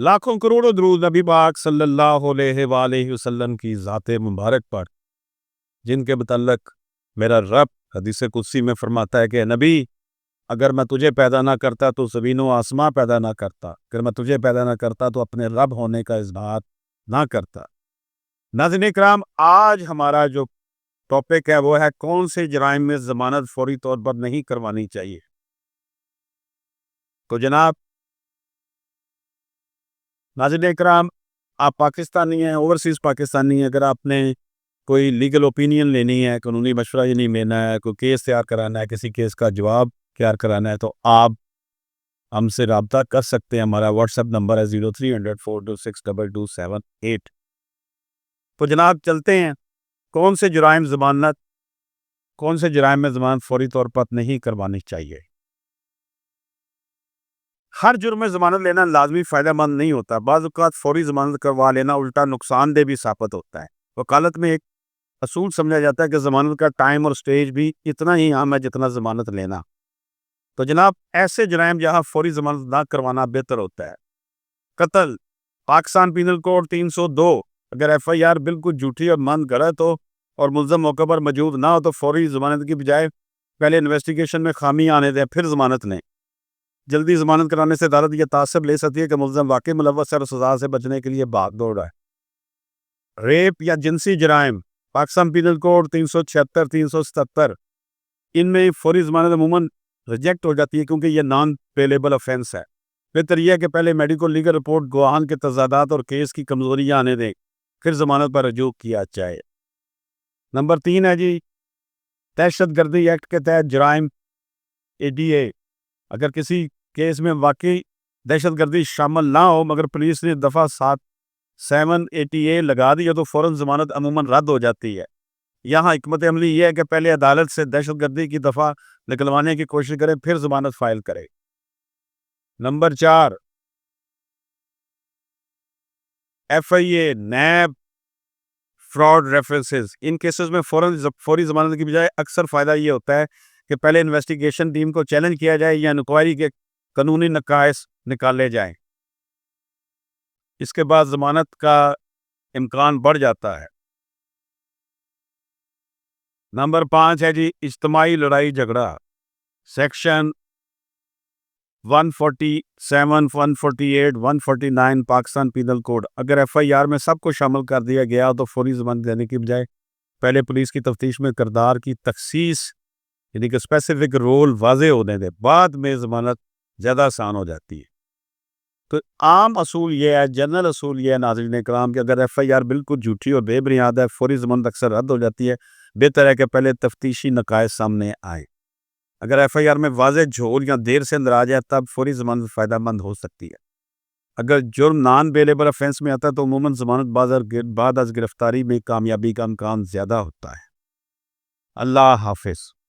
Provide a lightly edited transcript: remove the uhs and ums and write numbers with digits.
لاکھوں کروڑوں درود نبی پاک صلی اللہ علیہ وآلہ وسلم کی ذات مبارک پر، جن کے متعلق میرا رب حدیث قدسی میں فرماتا ہے کہ نبی، اگر میں تجھے پیدا نہ کرتا تو زمین و آسماں پیدا نہ کرتا، اگر میں تجھے پیدا نہ کرتا تو اپنے رب ہونے کا اظہار نہ کرتا۔ ناظرین اکرام، آج ہمارا جو ٹاپک ہے وہ ہے کون سے جرائم میں ضمانت فوری طور پر نہیں کروانی چاہیے۔ تو جناب ناظرین اکرام، آپ پاکستانی ہیں، اوورسیز پاکستانی ہیں، اگر آپ نے کوئی لیگل اوپینین لینی ہے، قانونی مشورہ لینا ہے، کوئی کیس تیار کرانا ہے، کسی کیس کا جواب تیار کرانا ہے، تو آپ ہم سے رابطہ کر سکتے ہیں۔ ہمارا واٹس ایپ نمبر ہے 0300426278۔ تو جناب چلتے ہیں، کون سے جرائم میں ضمانت فوری طور پر نہیں کروانی چاہیے۔ ہر جرم میں ضمانت لینا لازمی فائدہ مند نہیں ہوتا، بعض اوقات فوری ضمانت کروا لینا الٹا نقصان دہ بھی ثابت ہوتا ہے۔ وکالت میں ایک اصول سمجھا جاتا ہے کہ ضمانت کا ٹائم اور سٹیج بھی اتنا ہی اہم ہے جتنا ضمانت لینا۔ تو جناب ایسے جرائم جہاں فوری ضمانت نہ کروانا بہتر ہوتا ہے۔ قتل، پاکستان پینل کوڈ 302، اگر ایف آئی آر بالکل جھوٹی اور من گھڑت ہو اور ملزم موقع پر موجود نہ ہو تو فوری ضمانت کی بجائے پہلے انویسٹیگیشن میں خامی آنے دیں پھر ضمانت لیں۔ جلدی ضمانت کرانے سے عدالت یہ تعصب لے سکتی ہے کہ ملزم واقعی ملوث ہے اور سزا سے بچنے کے لیے بھاگ دوڑ رہا ہے۔ ریپ یا جنسی جرائم، پاکستان پینل کوڈ 376 377، ان میں فوری ضمانت عموماً ریجیکٹ ہو جاتی ہے کیونکہ یہ نان بیلیبل آفینس ہے۔ بہتر یہ ہے کہ پہلے میڈیکل لیگل رپورٹ، گواہان کے تضادات اور کیس کی کمزوریاں آنے دیں، پھر ضمانت پر رجوع کیا جائے۔ نمبر 3 ہے جی دہشت گردی ایکٹ کے تحت جرائم ADA۔ اگر کسی کیس میں واقعی دہشت گردی شامل نہ ہو مگر پولیس نے دفعہ 780A لگا دی ہے تو فوراً ضمانت عموماً رد ہو جاتی ہے۔ یہاں حکمت عملی یہ ہے کہ پہلے عدالت سے دہشت گردی کی دفعہ نکلوانے کی کوشش کریں پھر ضمانت فائل کریں۔ Number 4 FIA، NAB, fraud references. ان کیسز میں فوری ضمانت کی بجائے اکثر فائدہ یہ ہوتا ہے کہ پہلے انویسٹیگیشن ٹیم کو چیلنج کیا جائے یا انکوائری کے قانونی نقائص نکالے جائیں، اس کے بعد ضمانت کا امکان بڑھ جاتا ہے۔ نمبر 5 ہے جی اجتماعی لڑائی جھگڑا، سیکشن 147 148 149 پاکستان پینل کوڈ۔ اگر FIR میں سب کو شامل کر دیا گیا تو فوری ضمانت دینے کی بجائے پہلے پولیس کی تفتیش میں کردار کی تخصیص یعنی کہ اسپیسیفک رول واضح ہونے دے، بعد میں ضمانت زیادہ آسان ہو جاتی ہے۔ تو عام اصول یہ ہے، جنرل اصول یہ ہے ناظرین اکرام، کہ اگر FIR بالکل جھوٹی اور بے بنیاد ہے فوری ضمانت اکثر رد ہو جاتی ہے۔ بہتر ہے کہ پہلے تفتیشی نقائص سامنے آئے۔ اگر FIR میں واضح جھول یا دیر سے اندر آ جائے تب فوری ضمانت فائدہ مند ہو سکتی ہے۔ اگر جرم نان بیلیبل آفینس میں آتا ہے تو عموماً ضمانت بعد از گرفتاری میں کامیابی کا امکان زیادہ ہوتا ہے۔ اللہ حافظ۔